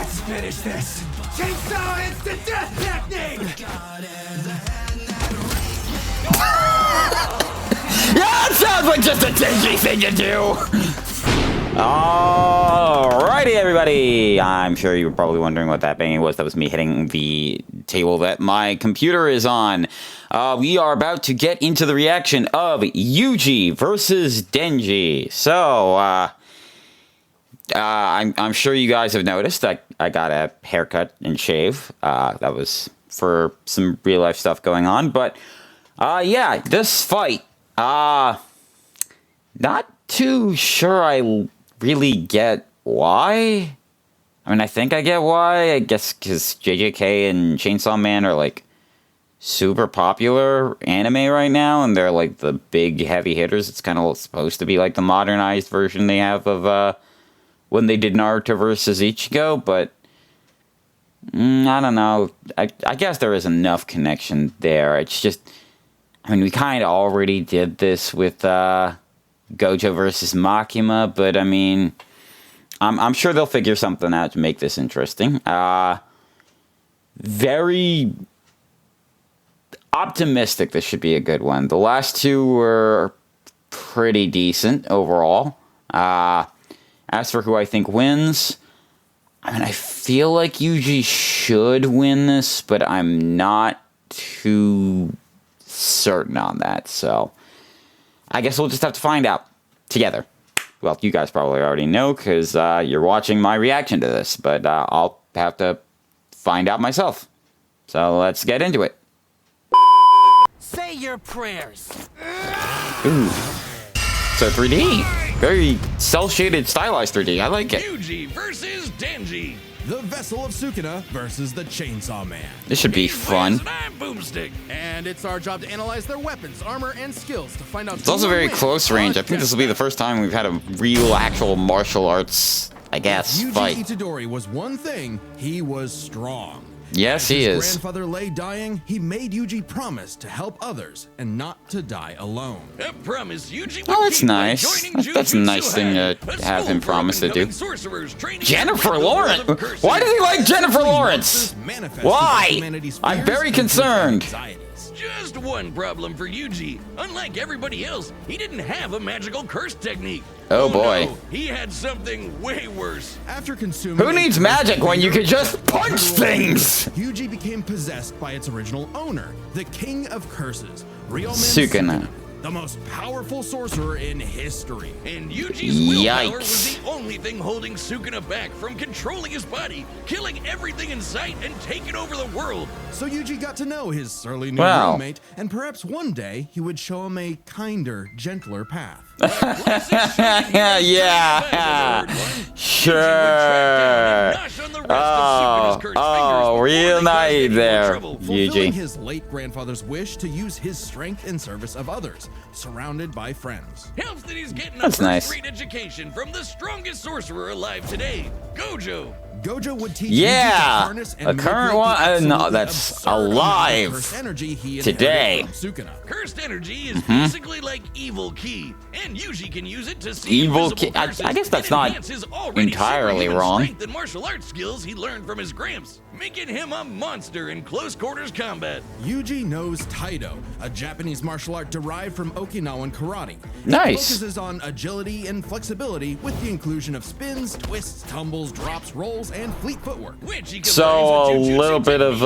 Let's finish this. Chainsaw instant death technique. Yeah, it sounds like just a Denji thing to do. Alrighty, everybody. I'm sure you were probably wondering what that banging was. That was me hitting the table that my computer is on. We are about to get into the reaction of Yuji versus Denji. So, I'm sure you guys have noticed that I got a haircut and shave. That was for some real life stuff going on. But, yeah, this fight, not too sure I really get why. I mean, I think I get why. I guess because JJK and Chainsaw Man are, like, super popular anime right now, and they're, like, the big heavy hitters. It's kind of supposed to be, like, the modernized version they have of, when they did Naruto versus Ichigo, but I don't know. I guess there is enough connection there. It's just, I mean, we kind of already did this with, Gojo versus Makima, but I mean, I'm sure they'll figure something out to make this interesting. Very optimistic this should be a good one. The last two were pretty decent overall. As for who I think wins, I mean, I feel like Yuji should win this, but I'm not too certain on that, so I guess we'll just have to find out together. Well, you guys probably already know because you're watching my reaction to this, but I'll have to find out myself. So let's get into it. Say your prayers. Ooh. So 3D. Very cel-shaded, stylized 3D. I like it. Yuji versus Denji. The Vessel of Sukuna versus the Chainsaw Man. This should be fun. I'm Boomstick. And it's our job to analyze their weapons, armor, and skills to find out. It's also very close range. I think this will be the first time we've had a real, actual martial arts, I guess, fight. Yuji Itadori was one thing, he was strong. Yes, he is. As his grandfather lay dying, he made Yuji promise to help others and not to die alone. I promise Yuji. Oh, that's nice. That's a nice thing to have him promise to do. Jennifer Lawrence? Why does he like Jennifer Lawrence? Why? I'm very concerned. Just one problem for Yuji. Unlike everybody else, he didn't have a magical curse technique. Oh boy. No, he had something way worse. After consuming Who needs magic when you can just punch things? Yuji became possessed by its original owner, the King of Curses, Sukuna. The most powerful sorcerer in history. And Yuji's willpower was the only thing holding Sukuna back from controlling his body, killing everything in sight, and taking over the world. So Yuji got to know his surly new roommate, and perhaps one day he would show him a kinder, gentler path. Yeah, sure. Oh, real nice there, Yuji. His late grandfather's wish to use his strength in service of others, surrounded by friends. Helps that he's getting a first-rate education from the strongest sorcerer alive today, Gojo. Gojo would teach the current one. No, that's alive today. Cursed energy is basically like evil ki, and Yuji can use it to see evil ki. I guess that's not entirely wrong. The martial arts skills he learned from his gramps, making him a monster in close quarters combat. Yuji knows Taido, a Japanese martial art derived from Okinawan karate. Nice. It focuses on agility and flexibility with the inclusion of spins, twists, tumbles, drops, rolls, and fleet footwork. So a little bit of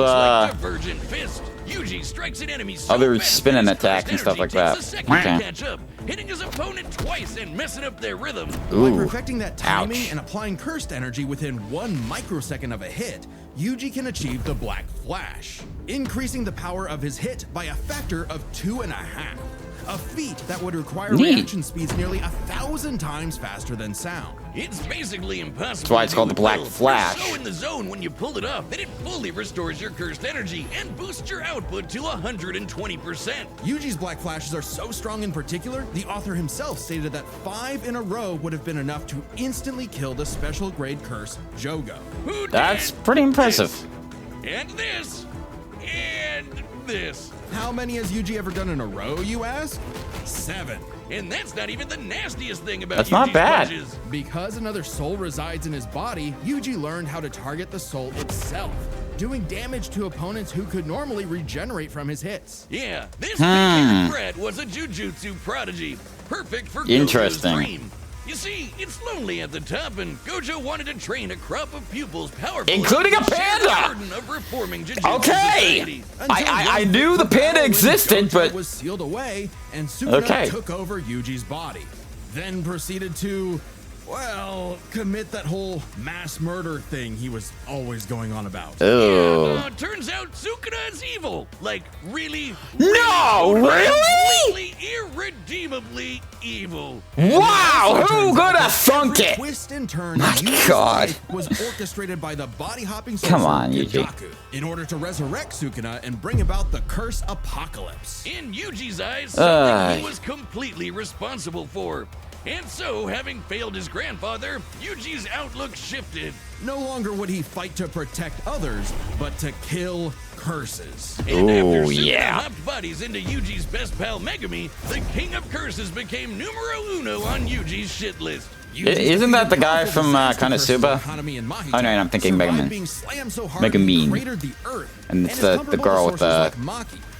Yuji strikes an enemy so other fast spinning attacks and stuff like that. Okay. Catch up, hitting his opponent twice and messing up their rhythm. Ooh. By perfecting that timing and applying cursed energy within 1 microsecond of a hit, Yuji can achieve the Black Flash, increasing the power of his hit by a factor of 2.5. A feat that would require reaction speeds nearly 1,000 times faster than sound. It's basically impossible. That's why it's called the Black Flash. You're so in the zone when you pull it off that it fully restores your cursed energy and boosts your output to 120%. Yuji's Black Flashes are so strong in particular, the author himself stated that 5 in a row would have been enough to instantly kill the special grade curse Jogo. That's pretty impressive. And this. And this. How many has Yuji ever done in a row, you ask? 7. And that's not even the nastiest thing about That's Yuji's not bad. punches. Because another soul resides in his body, Yuji learned how to target the soul itself, doing damage to opponents who could normally regenerate from his hits. Yeah, this big-haired brat was a jujutsu prodigy, perfect for Gojo's Interesting. dream. You see, it's lonely at the top, and Gojo wanted to train a crop of pupils powerful, Including a enough to share panda! the burden of reforming jujutsu Okay! society. I knew the panda existed, Gojo but... was sealed away, and Sukuna Okay. took over Yuji's body. Then proceeded to, well, commit that whole mass murder thing he was always going on about. Ooh. Turns out Sukuna is evil. Like, really, No, really? completely, irredeemably evil. Wow, who could have thunk Every it? twist and turn My in Yuji's God. life was orchestrated by the body-hopping Come sorcerer on, Yuji. Yujaku in order to resurrect Sukuna and bring about the curse apocalypse. In Yuji's eyes, something he was completely responsible for. And so, having failed his grandfather, Yuji's outlook shifted. No longer would he fight to protect others, but to kill curses. And after Ooh, Sukuna yeah. hopped bodies into Yuji's best pal Megumi, the king of curses became numero uno on Yuji's shit list. Isn't that the guy from Konosuba? Oh, no, I'm thinking Mega Man. Mega Man. And it's the girl with the,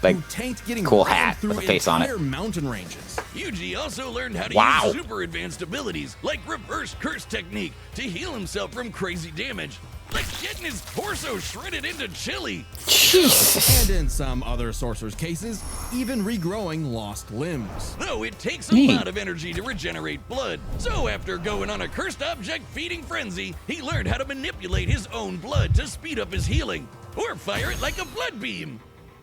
like, cool hat with a face on it. Mountain ranges. Yuji also learned how to Wow. use super advanced abilities, like reverse curse technique, to heal himself from crazy damage. Like getting his torso shredded into chili. Jesus. And in some other sorcerers' cases, even regrowing lost limbs. Though it takes a Neat. lot of energy to regenerate blood. So after going on a cursed object feeding frenzy, he learned how to manipulate his own blood to speed up his healing. Or fire it like a blood beam.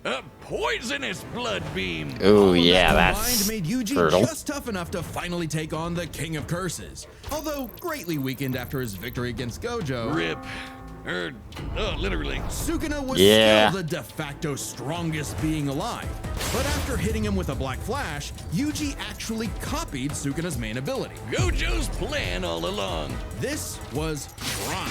A poisonous blood beam. Ooh, All of yeah, that that's combined made Yuji brutal. just tough enough to finally take on the King of Curses. Although greatly weakened after his victory against Gojo, Rip. Literally. Sukuna was Yeah. still the de facto strongest being alive. But after hitting him with a Black Flash, Yuji actually copied Sukuna's main ability. Gojo's plan all along. This was Prime.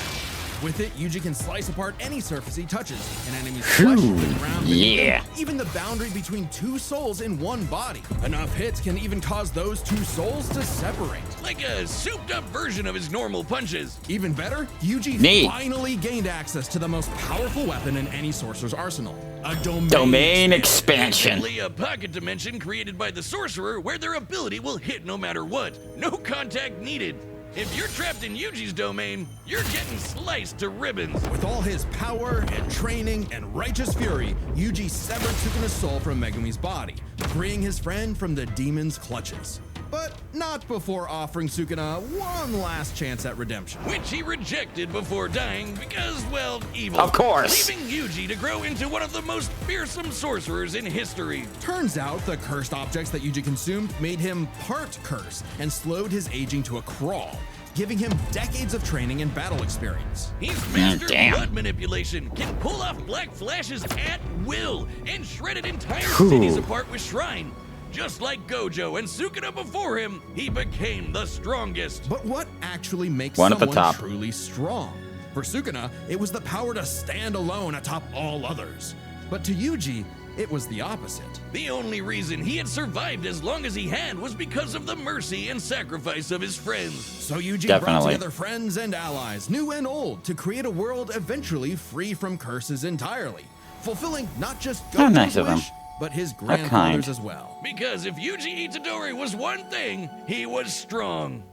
With it, Yuji can slice apart any surface he touches, an enemy's flesh, the ground beneath yeah. them, even the boundary between two souls in one body. Enough hits can even cause those two souls to separate. Like a souped-up version of his normal punches. Even better, Yuji Neat. finally gained access to the most powerful weapon in any sorcerer's arsenal, a Domain expansion. Basically a pocket dimension created by the sorcerer where their ability will hit no matter what. No contact needed. If you're trapped in Yuji's domain, you're getting sliced to ribbons. With all his power and training and righteous fury, Yuji severed Sukuna's soul from Megumi's body, freeing his friend from the demon's clutches. But not before offering Sukuna one last chance at redemption. Which he rejected before dying because, well, evil. Of course. Leaving Yuji to grow into one of the most fearsome sorcerers in history. Turns out the cursed objects that Yuji consumed made him part curse and slowed his aging to a crawl, giving him decades of training and battle experience. He's mastered damn. blood manipulation, can pull off black flashes at will, and shredded entire Whew. cities apart with Shrine. Just like Gojo and Sukuna before him, he became the strongest. But what actually makes One at the someone top. truly strong? For Sukuna, it was the power to stand alone atop all others. But to Yuji, it was the opposite. The only reason he had survived as long as he had was because of the mercy and sacrifice of his friends. So Yuji brought Definitely. together friends and allies, new and old, to create a world eventually free from curses entirely, fulfilling not just How Gojo's nice of him. wish, but his kind. grandfather's as well. Because if Yuji Itadori was one thing, he was strong.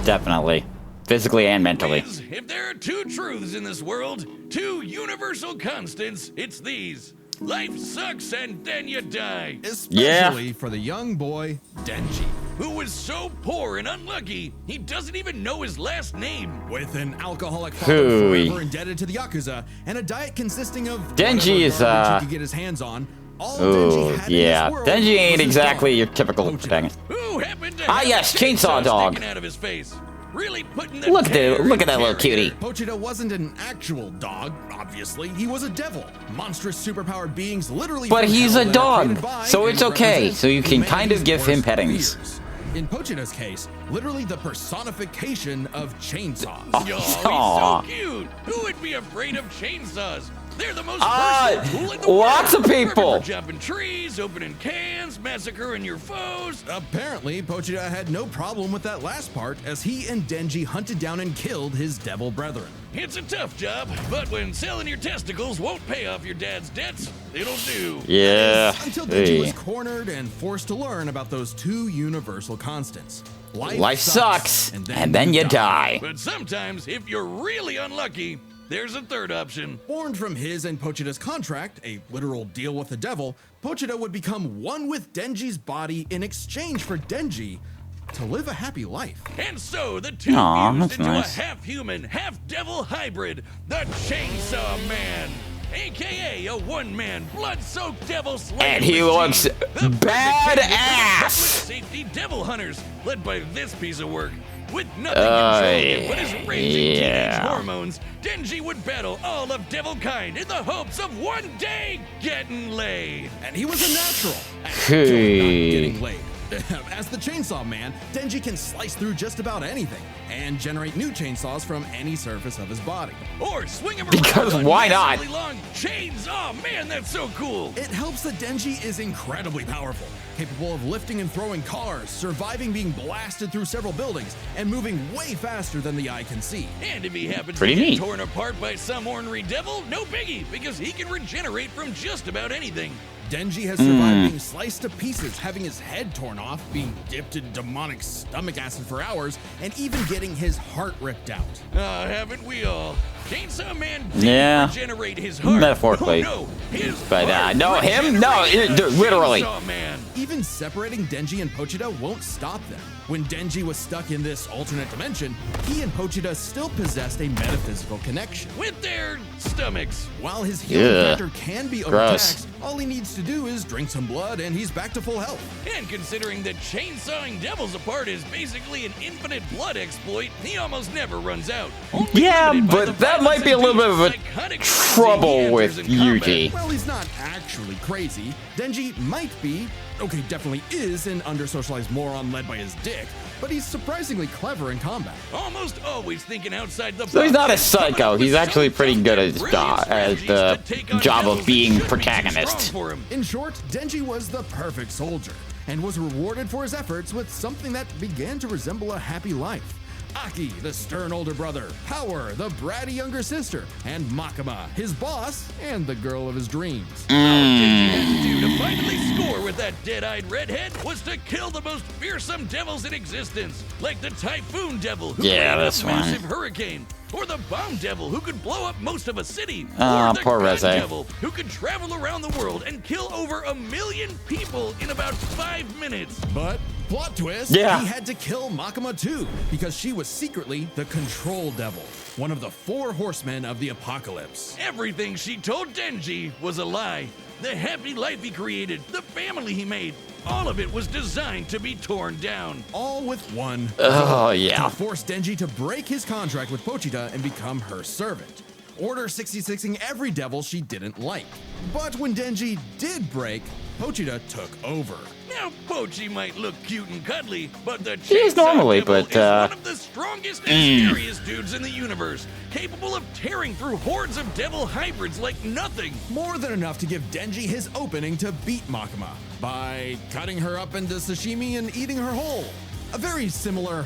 Definitely. Physically and mentally. Liz, if there are two truths in this world, two universal constants, it's these. Life sucks and then you die. Especially for the young boy, Denji. Who was so poor and unlucky, he doesn't even know his last name. With an alcoholic father Hooey. forever indebted to the Yakuza, and a diet consisting of Denji whatever is, garbage he could get his hands on, all Ooh, Denji had in yeah. this world Denji ain't was his exactly dog, your typical Pochita. protagonist. Who happened to Ah, have yes, a chainsaw dog. sticking out of his face? Really putting the Look at terror look at in that little character. cutie. Pochita wasn't an actual dog, obviously. He was a devil. Monstrous superpowered beings literally But from he's hell a that are dog, created by so and it's okay. represent So you can kind of humanity's give him worst pettings. fears. In Pochita's case, literally the personification of chainsaws. Oh. Yo, he's Aw. so cute. Who would be afraid of chainsaws? They're the most versatile tool in the lots world. of people. Perfect for jumping trees, opening cans, massacring your foes. Apparently, Pochita had no problem with that last part as he and Denji hunted down and killed his devil brethren. It's a tough job, but when selling your testicles won't pay off your dad's debts, it'll do. Yeah. Until Denji was cornered and forced to learn about those two universal constants. Life sucks, and then you die. But sometimes, if you're really unlucky, there's a third option. Born from his and Pochita's contract, a literal deal with the devil, Pochita would become one with Denji's body in exchange for Denji to live a happy life. And so the two Aw, fused that's into nice. a half-human, half-devil hybrid, the Chainsaw Man, aka a one-man, blood-soaked devil slayer And he machine. looks The perfect badass. with safety devil hunters, led by this piece of work. With nothing controlling him but his raging teenage hormones, Denji would battle all of devil kind in the hopes of one day getting laid. And he was a natural at not getting laid. As the Chainsaw Man, Denji can slice through just about anything and generate new chainsaws from any surface of his body. Or swing him Because around on why not? massively long chains. Oh man, that's so cool. It helps that Denji is incredibly powerful, capable of lifting and throwing cars, surviving being blasted through several buildings, and moving way faster than the eye can see. And if he happens Pretty to get neat. torn apart by some ornery devil, no biggie, because he can regenerate from just about anything. Denji has survived being sliced to pieces, having his head torn off, being dipped in demonic stomach acid for hours, and even getting his heart ripped out. Haven't we all? Chainsaw Man did regenerate his heart. Metaphorically. Oh, no, his But, heart no, him? No, regenerated the literally. Chainsaw Man. Even separating Denji and Pochita won't stop them. When Denji was stuck in this alternate dimension, he and Pochita still possessed a metaphysical connection. With their stomachs. While his healing Yeah. factor can be Gross. overtaxed, all he needs to do is drink some blood and he's back to full health. And considering that chainsawing devils apart is basically an infinite blood exploit, he almost never runs out. Only Yeah, limited by but the that might be a little bit of a psychotic trouble frenzy he with enters in combat. Yuji. Well, he's not actually crazy. Denji might be, okay, definitely is an under-socialized moron led by his dick, but he's surprisingly clever in combat. Almost always thinking outside the box. So he's not a and psycho. coming up He's with actually some pretty good at his brilliant job, at strategies the to take on job devils of being that should be too protagonist. strong for him. In short, Denji was the perfect soldier and was rewarded for his efforts with something that began to resemble a happy life. Aki, the stern older brother, Power, the bratty younger sister, and Makima, his boss and the girl of his dreams. All Denji had to do to finally score with that dead-eyed redhead was to kill the most fearsome devils in existence, like the Typhoon Devil, who Yeah, ran a this one. massive hurricane, or the Bomb Devil, who could blow up most of a city, Ah, or the poor Gun Reze. Devil, who could travel around the world and kill over 1 million people in about 5 minutes. But, plot twist, Yeah. he had to kill Makima too, because she was secretly the Control Devil, one of the 4 horsemen of the apocalypse. Everything she told Denji was a lie. The happy life he created, the family he made, all of it was designed to be torn down. All with one Oh, yeah. to force Denji to break his contract with Pochita and become her servant. Order 66ing every devil she didn't like. But when Denji did break, Pochita took over. Now, Pochi might look cute and cuddly, but the He is Chainsaw normally, Devil but, is one of the strongest and scariest dudes in the universe, capable of tearing through hordes of devil hybrids like nothing. More than enough to give Denji his opening to beat Makima by cutting her up into sashimi and eating her whole. A very similar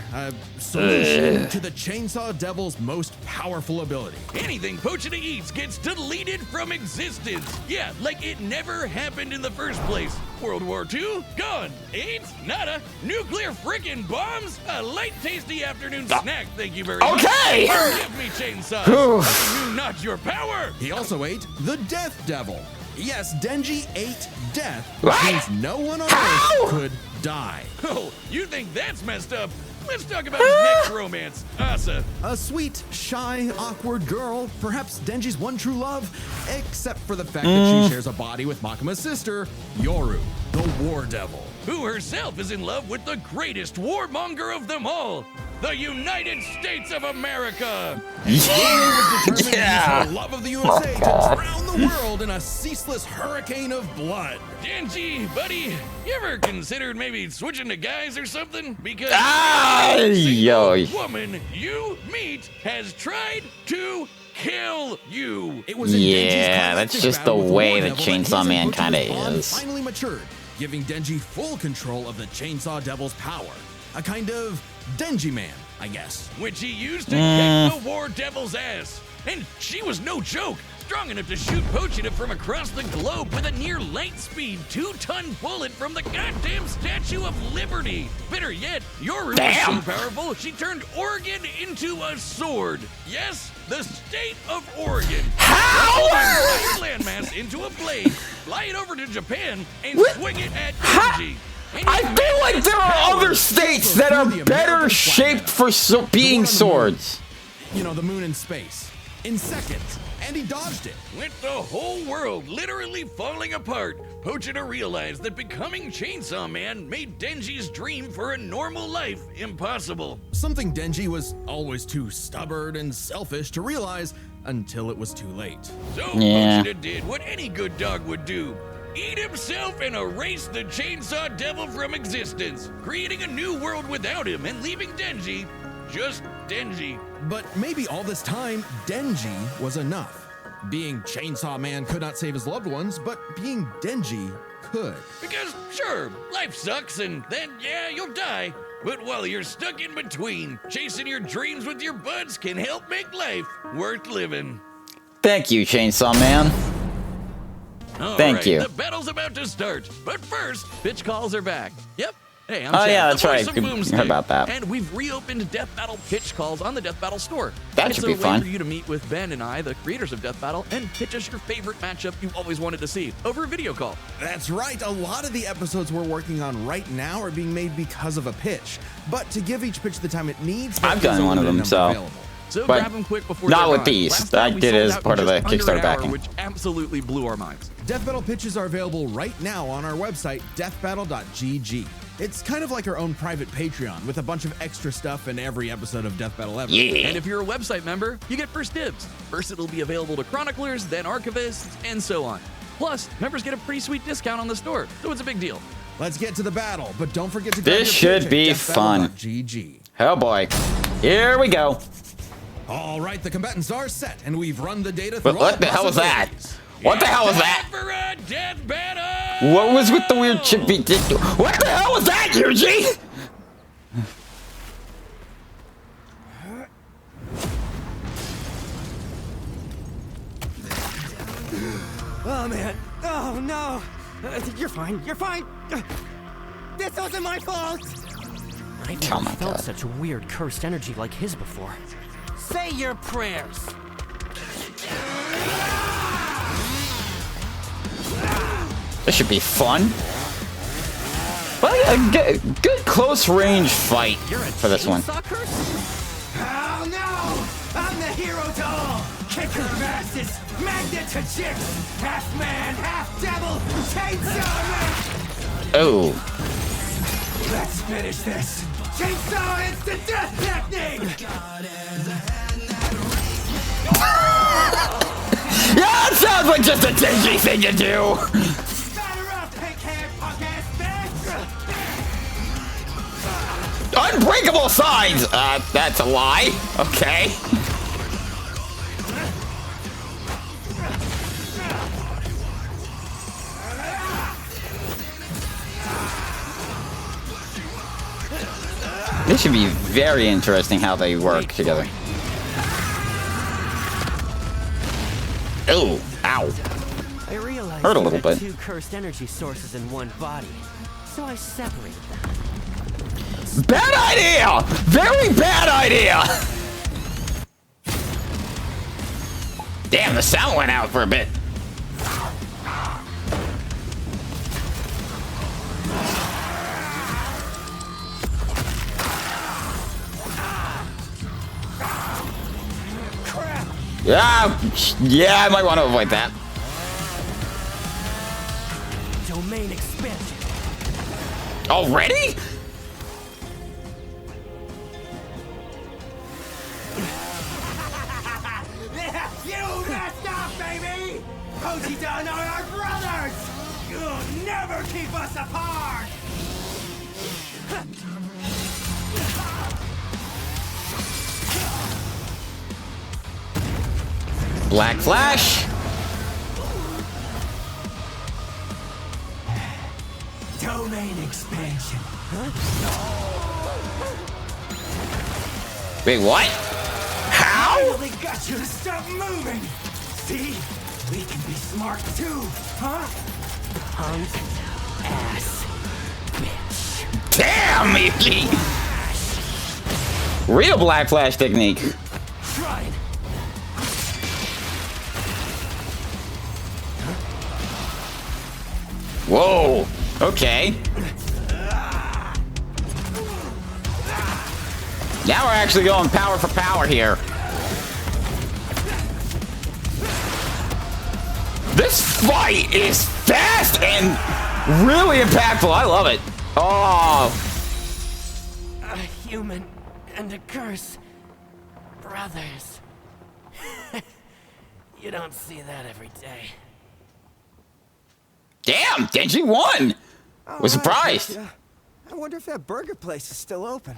solution to the Chainsaw Devil's most powerful ability. Anything Pochita eats gets deleted from existence. Yeah, like it never happened in the first place. World War II? Gone. AIDS? Nada. Nuclear frickin' bombs? A light, tasty afternoon snack, thank you very much. Okay. Forgive me, chainsaws. I knew not your power. He also ate the Death Devil. Yes, Denji ate death, What? which means no one on How? Earth could die. Oh, you think that's messed up? Let's talk about his next romance, Asa. A sweet, shy, awkward girl, perhaps Denji's one true love, except for the fact that she shares a body with Makima's sister, Yoru, the War Devil. Who herself is in love with the greatest warmonger of them all, the United States of America. Yoru was determined to use Yeah. her love of the USA to drown the world in a ceaseless hurricane of blood. Denji, buddy, you ever considered maybe switching to guys or something? Because Ah, every yo. single woman you meet has tried to kill you. It was in Denji's Yeah, climactic that's just the battle with way War the Devil that Chainsaw his Man and kinda Butcher's bond is. finally matured, giving Denji full control of the Chainsaw Devil's power. A kind of Denji Man, I guess. Which he used to kick the War Devil's ass. And she was no joke. Strong enough to shoot Pochita from across the globe with a near light speed 2-ton bullet from the goddamn Statue of Liberty. Better yet, Yoru was so powerful, she turned Oregon into a sword. Yes, the state of Oregon. How? Landmass into a blade, fly it over to Japan, and swing it at Yuji. I feel like there are other states that are better shaped for being swords. You know, the moon in space. In seconds. And he dodged it. With the whole world literally falling apart, Pochita realized that becoming Chainsaw Man made Denji's dream for a normal life impossible. Something Denji was always too stubborn and selfish to realize until it was too late. So Yeah. Pochita did what any good dog would do. Eat himself and erase the Chainsaw Devil from existence, creating a new world without him and leaving Denji just Denji. But maybe all this time, Denji was enough. Being Chainsaw Man could not save his loved ones, but being Denji could. Because, sure, life sucks and then, yeah, you'll die. But while you're stuck in between, chasing your dreams with your buds can help make life worth living. Thank you, Chainsaw Man. Thank you. The battle's about to start. But first, pitch calls are back. Yep. Hey, I'm Oh, Chad, yeah, the that's voice right. of Good- Boomstick. heard about that. And we've reopened Death Battle pitch calls on the Death Battle store. That should be It's a fun. way for you to meet with Ben and I, the creators of Death Battle, and pitch us your favorite matchup you always wanted to see over a video call. That's right, a lot of the episodes we're working on right now are being made because of a pitch. But to give each pitch the time it needs, I've there's done one of a limited them, number so. available. So But grab them quick before not they're with gone. these. Last time I we did sold it as out in part of the just under Kickstarter an hour, backing. which absolutely blew our minds. Death Battle pitches are available right now on our website, deathbattle.gg. It's kind of like our own private Patreon with a bunch of extra stuff in every episode of Death Battle ever. Yeah. And if you're a website member, you get first dibs. First, it'll be available to chroniclers, then archivists, and so on. Plus, members get a pretty sweet discount on the store, so it's a big deal. Let's get to the battle, but don't forget to grab This your should pitch be at fun. deathbattle.gg. Oh boy. Here we go. All right, the combatants are set, and we've run the data through But all what the hell was that? possibilities. What the hell was that? For a death battle! What was with the weird chippy? What the hell was that, Yuji? Oh man. Oh no. You're fine. You're fine. This wasn't my fault. I've Oh never my felt God. such weird cursed energy like his before. Say your prayers. This should be fun. Well, a good close range fight for this one. Suckers? Oh no! I'm the hero to all! Kicker of asses, magnet to chicks, half man, half devil, chainsaw man! Oh, Let's finish this! Chainsaw instant death technique! yeah, that sounds like just a Denji thing to do. Batter up, pink-haired punk-ass bitch! Unbreakable signs. That's a lie. Okay. This should be very interesting how they work together. Oh, ow. I realized Hurt a I little had bit. two cursed energy sources in one body, so I separated them. Bad idea! Very bad idea! Damn, the sound went out for a bit. Yeah, I might want to avoid that. Domain expansion. Already? You messed up, baby! Pochita and I are brothers! You'll never keep us apart! Black Flash. Domain expansion. Wait, what? How? Finally got you to stop moving. See? We can be smart too, huh? Punk ass bitch. Damn, Yuji! Real Black Flash technique. Try it. Whoa. Okay. Now we're actually going power for power here. This fight is fast and really impactful. I love it. Oh. A human and a curse. Brothers. You don't see that every day. Damn, Denji won. Was surprised. I wonder if that burger place is still open.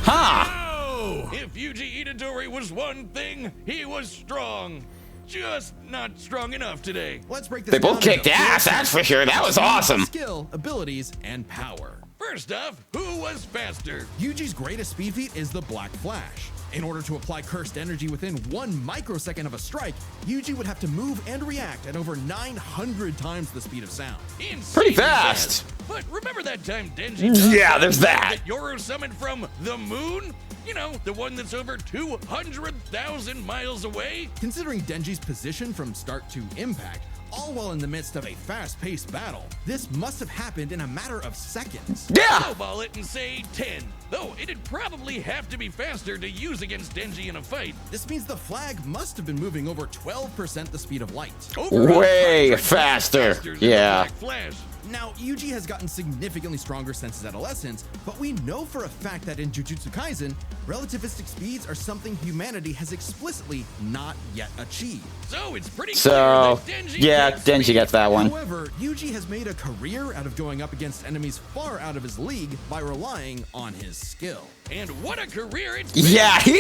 Huh. Oh! If Yuji Itadori was one thing, he was strong. Just not strong enough today. Let's break this They down both kicked into four ass, that's for sure. That was awesome. Skill, abilities, and power. First off, who was faster? Yuji's greatest speed feat is the Black Flash. In order to apply cursed energy within 1 microsecond of a strike, Yuji would have to move and react at over 900 times the speed of sound. Pretty fast. But remember that time Denji Yeah, there's that. Yoro summoned from the moon? You know, the one that's over 200,000 miles away? Considering Denji's position from start to impact, all while in the midst of a fast-paced battle, this must have happened in a matter of seconds. Yeah. Lowball it and say 10. Though it'd probably have to be faster to use against Denji in a fight. This means the flag must have been moving over 12% the speed of light. Over Way 100 faster. than the Yeah. Black Flash. Now, Yuji has gotten significantly stronger since his adolescence, but we know for a fact that in Jujutsu Kaisen, relativistic speeds are something humanity has explicitly not yet achieved. So it's pretty So, clear that Denji yeah, can't Denji speed. gets that one. However, Yuji has made a career out of going up against enemies far out of his league by relying on his skill. And what a career it's been. Yeah, he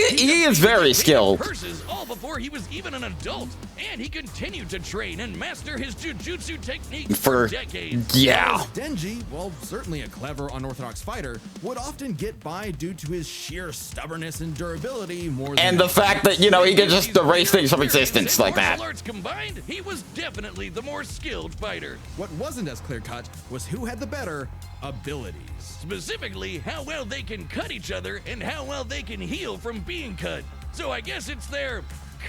is very skilled. Curses all before he was even an adult, and he continued to train and master his jujutsu technique for decades. Yeah. Denji, while certainly a clever, unorthodox fighter, would often get by due to his sheer stubbornness and durability more than And the fact that, you know, he could just erase things from existence like that. Martial arts combined, he was definitely the more skilled fighter. What wasn't as clear-cut was who had the better abilities. Specifically, how well they can cut each other and how well they can heal from being cut. So I guess it's their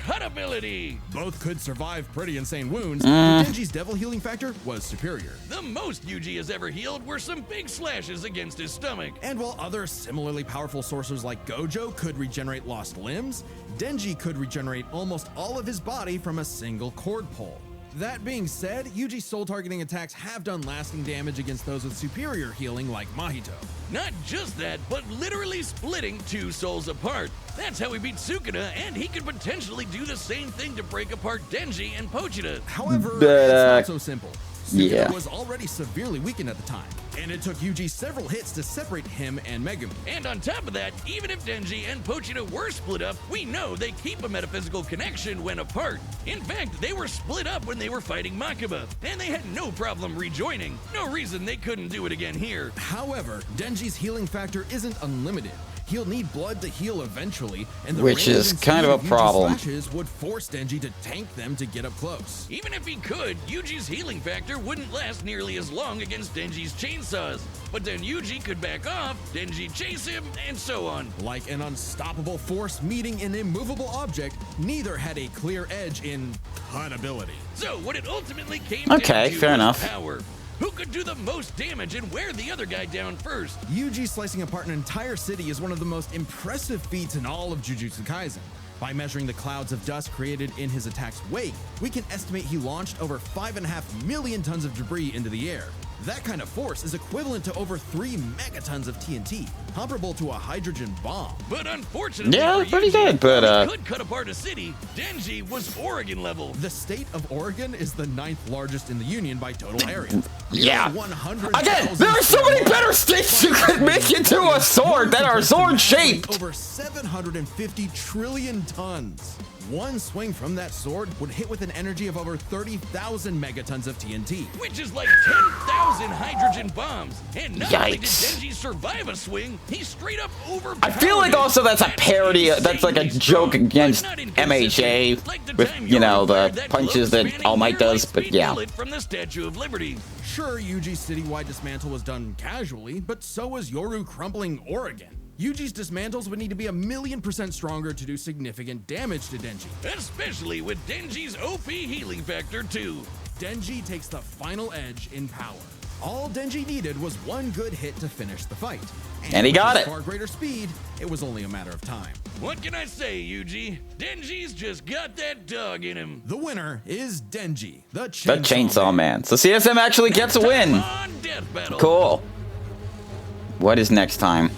cut ability. Both could survive pretty insane wounds, but Denji's devil healing factor was superior. The most Yuji has ever healed were some big slashes against his stomach. And while other similarly powerful sorcerers like Gojo could regenerate lost limbs, Denji could regenerate almost all of his body from a single cord pull. That being said, Yuji's soul targeting attacks have done lasting damage against those with superior healing like Mahito. Not just that, but literally splitting two souls apart. That's how he beat Sukuna, and he could potentially do the same thing to break apart Denji and Pochita. However, But, it's not so simple. Sukuna yeah. was already severely weakened at the time, and it took Yuji several hits to separate him and Megumi. And on top of that, even if Denji and Pochita were split up, we know they keep a metaphysical connection when apart. In fact, they were split up when they were fighting Makaba, and they had no problem rejoining. No reason they couldn't do it again here. However, Denji's healing factor isn't unlimited. He'll need blood to heal eventually, and the Which range is and kind of speed a Yuji's problem. slashes would force Denji to tank them to get up close. Even if he could, Yuji's healing factor wouldn't last nearly as long against Denji's chainsaws. But then Yuji could back off, Denji chase him, and so on. Like an unstoppable force meeting an immovable object, neither had a clear edge in cut ability. So what it ultimately came Okay, down to fair was enough. power. Who could do the most damage and wear the other guy down first? Yuji slicing apart an entire city is one of the most impressive feats in all of Jujutsu Kaisen. By measuring the clouds of dust created in his attack's wake, we can estimate he launched over 5.5 million tons of debris into the air. That kind of force is equivalent to over 3 megatons of TNT, comparable to a hydrogen bomb. But unfortunately, Yeah, for pretty Yuji, good, but, while he could cut apart a city, Denji was Oregon level. The state of Oregon is the 9th largest in the Union by total area. Yeah. 100,000 Again, there are so many better states you could make into a sword that are sword shaped. Over 750 trillion tons. One swing from that sword would hit with an energy of over 30,000 megatons of TNT. Which is like 10,000 hydrogen bombs. And not only did Yikes. Denji survive a swing, he straight up overpowered I feel like also that's a parody, that's like a joke against But not MHA like the with, time you know, repaired the punches that globe-spanning All Might does, near-light-speed but yeah. bullet from the Statue of Liberty. Sure, Yuji's citywide dismantle was done casually, but so was Yoru crumbling Oregon. Yuji's dismantles would need to be 1,000,000% stronger to do significant damage to Denji. Especially with Denji's OP healing factor too. Denji takes the final edge in power. All Denji needed was one good hit to finish the fight. And he with got his it. Far greater speed, it was only a matter of time. What can I say, Yuji? Denji's just got that dog in him. The winner is Denji, the Chainsaw Man. So CSM actually gets a win. On Death Battle. Cool. What is next time?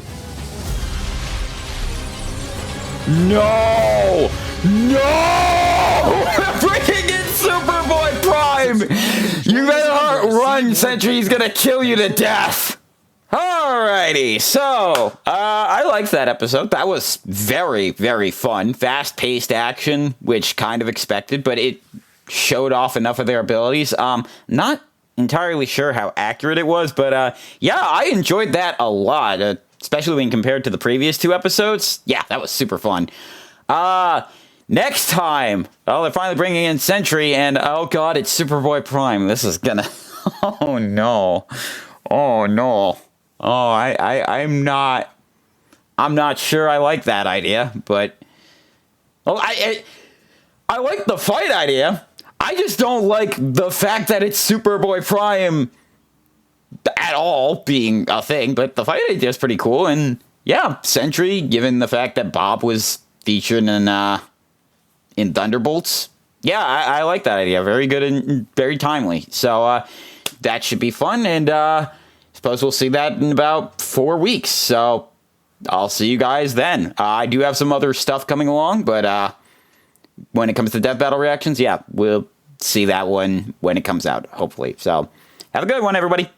No! No! Bringing in Superboy Prime! You better run, Sentry's gonna kill you to death! Alrighty, so, I liked that episode. That was very, very fun. Fast-paced action, which kind of expected, but it showed off enough of their abilities. Not entirely sure how accurate it was, but, yeah, I enjoyed that a lot. Especially when compared to the previous 2 episodes. Yeah, that was super fun. Next time, oh, they're finally bringing in Sentry, and oh god, it's Superboy Prime. This is gonna, oh no, oh no, oh, I'm not sure I like that idea, but, well, I like the fight idea. I just don't like the fact that it's Superboy Prime at all being a thing, but the fight idea is pretty cool, and yeah, Sentry, given the fact that Bob was featured in Thunderbolts, yeah, I like that idea. Very good and very timely. So that should be fun, and suppose we'll see that in about 4 weeks. So I'll see you guys then. I do have some other stuff coming along, but when it comes to Death Battle reactions, yeah, we'll see that one when it comes out, hopefully. So have a good one, everybody.